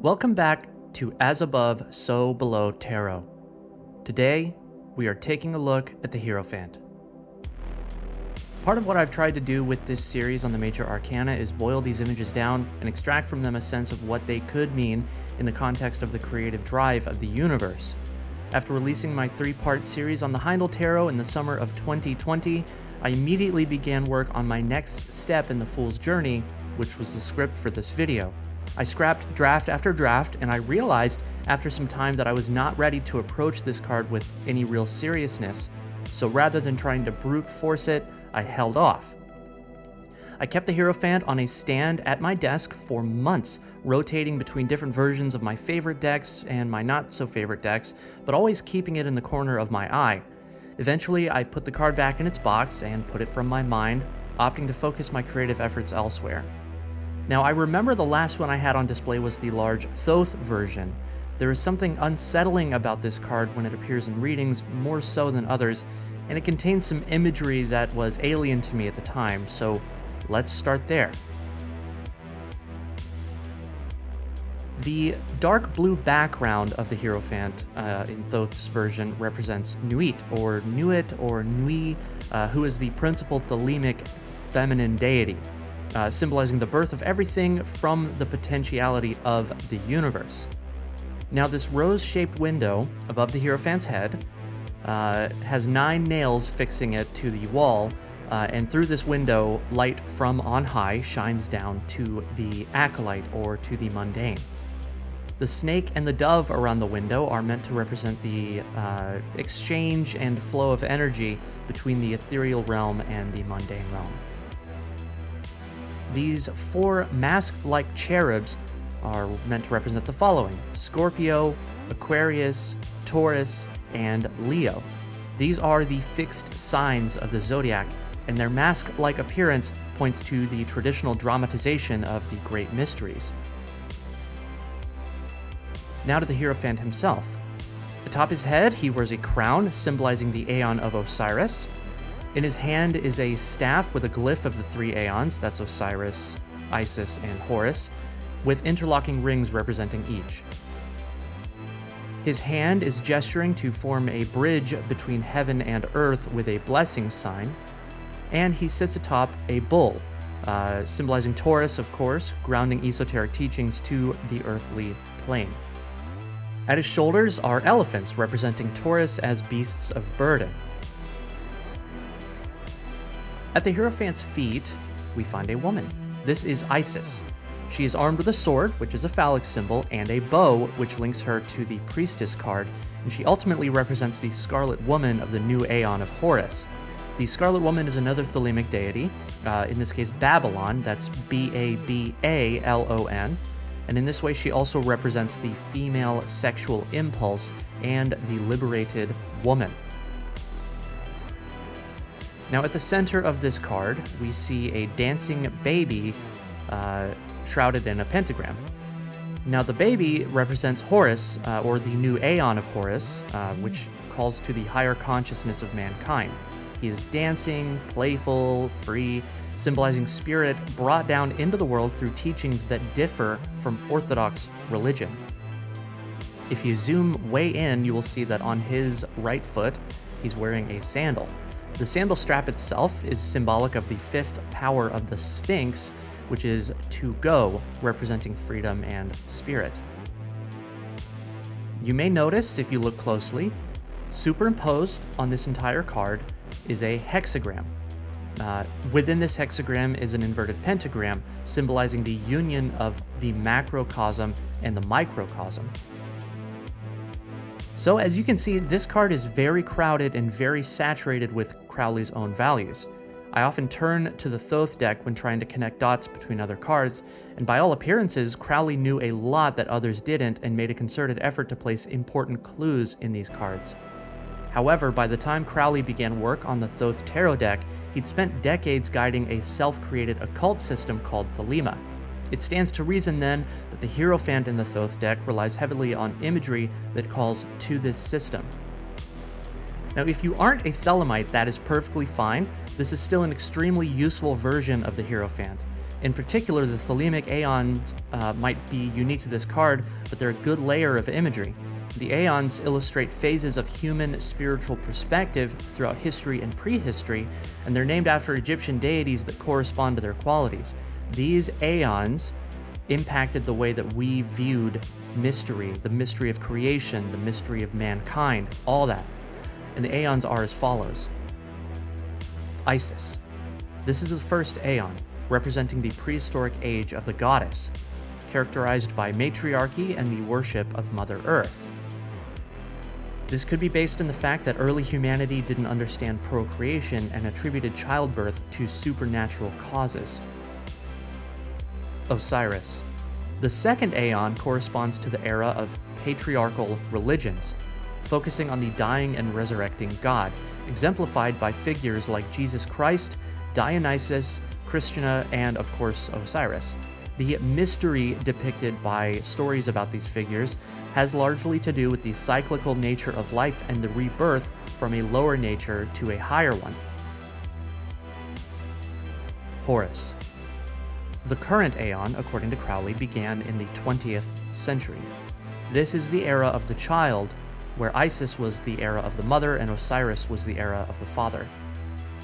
Welcome back to As Above, So Below Tarot. Today, we are taking a look at the Hierophant. Part of what I've tried to do with this series on the major arcana is boil these images down and extract from them a sense of what they could mean in the context of the creative drive of the universe. After releasing my 3-part series on the Heindel Tarot in the summer of 2020, I immediately began work on my next step in the Fool's Journey, which was the script for this video. I scrapped draft after draft, and I realized after some time that I was not ready to approach this card with any real seriousness, so rather than trying to brute force it, I held off. I kept the Hierophant on a stand at my desk for months, rotating between different versions of my favorite decks and my not-so-favorite decks, but always keeping it in the corner of my eye. Eventually, I put the card back in its box and put it from my mind, opting to focus my creative efforts elsewhere. Now, I remember the last one I had on display was the large Thoth version. There is something unsettling about this card when it appears in readings, more so than others, and it contains some imagery that was alien to me at the time, so let's start there. The dark blue background of the Hierophant in Thoth's version represents Nuit, or Nuit, or Nui, who is the principal thelemic feminine deity, symbolizing the birth of everything from the potentiality of the universe. Now, this rose-shaped window above the Hierophant's head has 9 nails fixing it to the wall, and through this window, light from on high shines down to the acolyte, or to the mundane. The snake and the dove around the window are meant to represent the exchange and flow of energy between the ethereal realm and the mundane realm. These 4 mask-like cherubs are meant to represent the following: Scorpio, Aquarius, Taurus, and Leo. These are the fixed signs of the zodiac, and their mask-like appearance points to the traditional dramatization of the great mysteries. Now to the Hierophant himself. Atop his head, he wears a crown symbolizing the Aeon of Osiris. In his hand is a staff with a glyph of the 3 Aeons, that's Osiris, Isis, and Horus, with interlocking rings representing each. His hand is gesturing to form a bridge between heaven and earth with a blessing sign, and he sits atop a bull, symbolizing Taurus, of course, grounding esoteric teachings to the earthly plane. At his shoulders are elephants, representing Taurus as beasts of burden. At the Hierophant's feet, we find a woman. This is Isis. She is armed with a sword, which is a phallic symbol, and a bow, which links her to the Priestess card, and she ultimately represents the Scarlet Woman of the new Aeon of Horus. The Scarlet Woman is another thelemic deity, in this case Babylon, that's Babalon, and in this way she also represents the female sexual impulse and the liberated woman. Now, at the center of this card, we see a dancing baby shrouded in a pentagram. Now, the baby represents Horus, or the new Aeon of Horus, which calls to the higher consciousness of mankind. He is dancing, playful, free, symbolizing spirit brought down into the world through teachings that differ from orthodox religion. If you zoom way in, you will see that on his right foot, he's wearing a sandal. The sandal strap itself is symbolic of the 5th power of the Sphinx, which is to go, representing freedom and spirit. You may notice, if you look closely, superimposed on this entire card is a hexagram. Within this hexagram is an inverted pentagram, symbolizing the union of the macrocosm and the microcosm. So as you can see, this card is very crowded and very saturated with Crowley's own values. I often turn to the Thoth deck when trying to connect dots between other cards, and by all appearances, Crowley knew a lot that others didn't and made a concerted effort to place important clues in these cards. However, by the time Crowley began work on the Thoth Tarot deck, he'd spent decades guiding a self-created occult system called Thelema. It stands to reason then that the Hierophant in the Thoth deck relies heavily on imagery that calls to this system. Now, if you aren't a Thelemite, that is perfectly fine. This is still an extremely useful version of the Hierophant. In particular, the Thelemic Aeons might be unique to this card, but they're a good layer of imagery. The Aeons illustrate phases of human spiritual perspective throughout history and prehistory, and they're named after Egyptian deities that correspond to their qualities. These Aeons impacted the way that we viewed mystery, the mystery of creation, the mystery of mankind, all that. And the Aeons are as follows. Isis. This is the first Aeon, representing the prehistoric age of the goddess, characterized by matriarchy and the worship of Mother Earth. This could be based on the fact that early humanity didn't understand procreation and attributed childbirth to supernatural causes. Osiris. The second Aeon corresponds to the era of patriarchal religions, focusing on the dying and resurrecting god, exemplified by figures like Jesus Christ, Dionysus, Christina, and of course Osiris. The mystery depicted by stories about these figures has largely to do with the cyclical nature of life and the rebirth from a lower nature to a higher one. Horus. The current Aeon, according to Crowley, began in the 20th century. This is the era of the child, where Isis was the era of the mother and Osiris was the era of the father.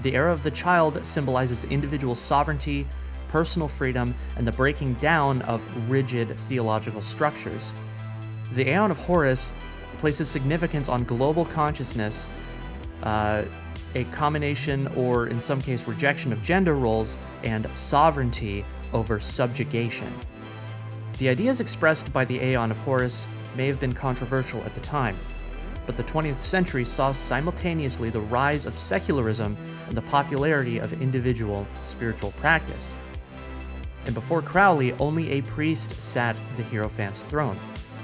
The era of the child symbolizes individual sovereignty, personal freedom, and the breaking down of rigid theological structures. The Aeon of Horus places significance on global consciousness, a combination or in some case rejection of gender roles, and sovereignty over subjugation. The ideas expressed by the Aeon of Horus may have been controversial at the time, but the 20th century saw simultaneously the rise of secularism and the popularity of individual spiritual practice. And before Crowley, only a priest sat the Hierophant's throne.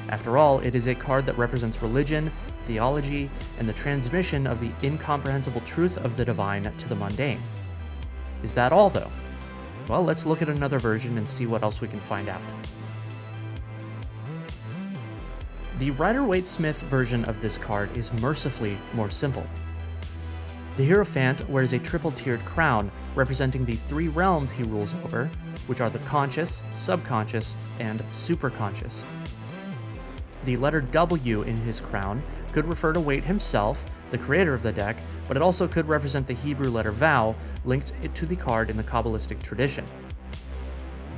After all, it is a card that represents religion, theology, and the transmission of the incomprehensible truth of the divine to the mundane. Is that all, though? Well, let's look at another version and see what else we can find out. The Rider-Waite-Smith version of this card is mercifully more simple. The Hierophant wears a triple-tiered crown representing the three realms he rules over, which are the conscious, subconscious, and superconscious. The letter W in his crown could refer to Waite himself, the creator of the deck, but it also could represent the Hebrew letter Vau linked to the card in the Kabbalistic tradition.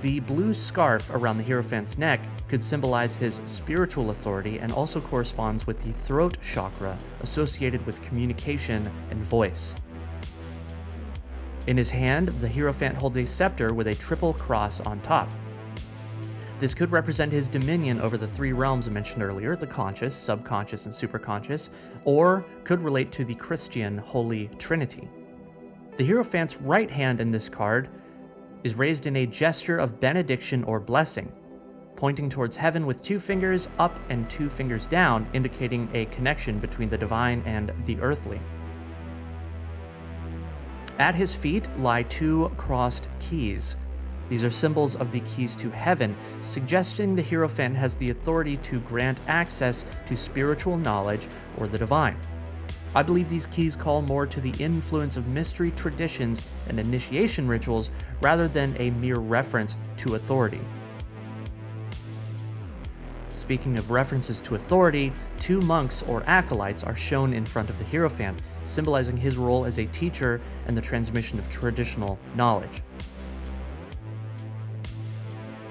The blue scarf around the Hierophant's neck could symbolize his spiritual authority and also corresponds with the throat chakra associated with communication and voice. In his hand, the Hierophant holds a scepter with a triple cross on top. This could represent his dominion over the three realms mentioned earlier, the conscious, subconscious, and superconscious, or could relate to the Christian Holy Trinity. The Hierophant's right hand in this card is raised in a gesture of benediction or blessing, pointing towards heaven with 2 fingers up and 2 fingers down, indicating a connection between the divine and the earthly. At his feet lie 2 crossed keys. These are symbols of the keys to heaven, suggesting the Hierophant has the authority to grant access to spiritual knowledge or the divine. I believe these keys call more to the influence of mystery traditions and initiation rituals rather than a mere reference to authority. Speaking of references to authority, 2 monks or acolytes are shown in front of the Hierophant, symbolizing his role as a teacher and the transmission of traditional knowledge.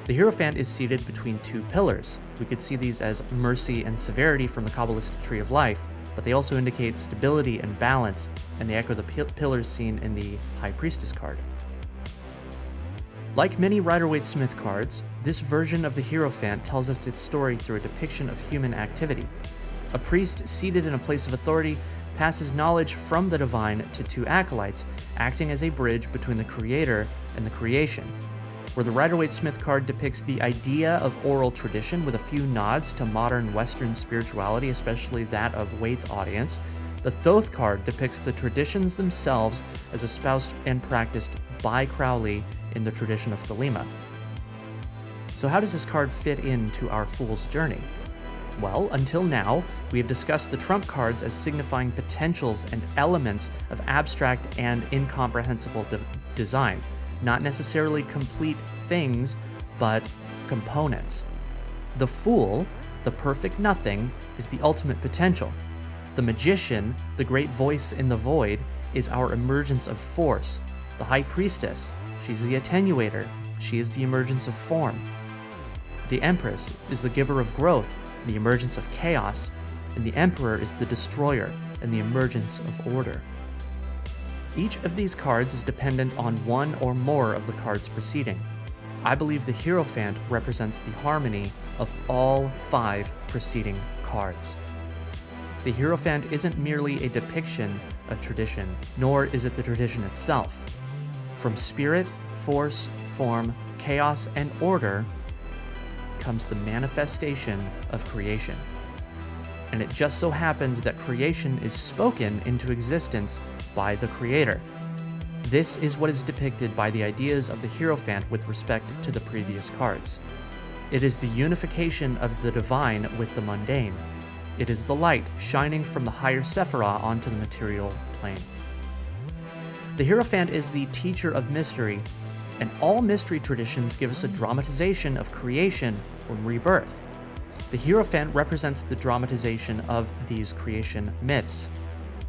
The Hierophant is seated between 2 pillars. We could see these as mercy and severity from the Kabbalistic Tree of Life, but they also indicate stability and balance, and they echo the pillars seen in the High Priestess card. Like many Rider-Waite-Smith cards, this version of the Hierophant tells us its story through a depiction of human activity. A priest seated in a place of authority passes knowledge from the divine to 2 acolytes, acting as a bridge between the creator and the creation. Where the Rider-Waite-Smith card depicts the idea of oral tradition with a few nods to modern Western spirituality, especially that of Waite's audience, the Thoth card depicts the traditions themselves as espoused and practiced by Crowley in the tradition of Thelema. So how does this card fit into our Fool's Journey? Well, until now, we have discussed the trump cards as signifying potentials and elements of abstract and incomprehensible design. not necessarily complete things, but components. The Fool, the perfect nothing, is the ultimate potential. The Magician, the great voice in the void, is our emergence of force. The High Priestess, she's the attenuator, she is the emergence of form. The Empress is the giver of growth, the emergence of chaos, and the Emperor is the destroyer and the emergence of order. Each of these cards is dependent on one or more of the cards preceding. I believe the Hierophant represents the harmony of all 5 preceding cards. The Hierophant isn't merely a depiction of tradition, nor is it the tradition itself. From spirit, force, form, chaos, and order comes the manifestation of creation. And it just so happens that creation is spoken into existence by the Creator. This is what is depicted by the ideas of the Hierophant with respect to the previous cards. It is the unification of the divine with the mundane. It is the light shining from the higher Sephirah onto the material plane. The Hierophant is the teacher of mystery, and all mystery traditions give us a dramatization of creation or rebirth. The Hierophant represents the dramatization of these creation myths.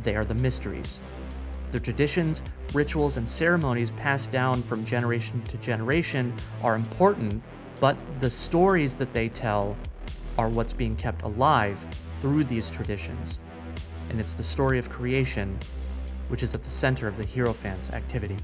They are the mysteries. The traditions, rituals, and ceremonies passed down from generation to generation are important, but the stories that they tell are what's being kept alive through these traditions. And it's the story of creation which is at the center of the Hierophant's activity.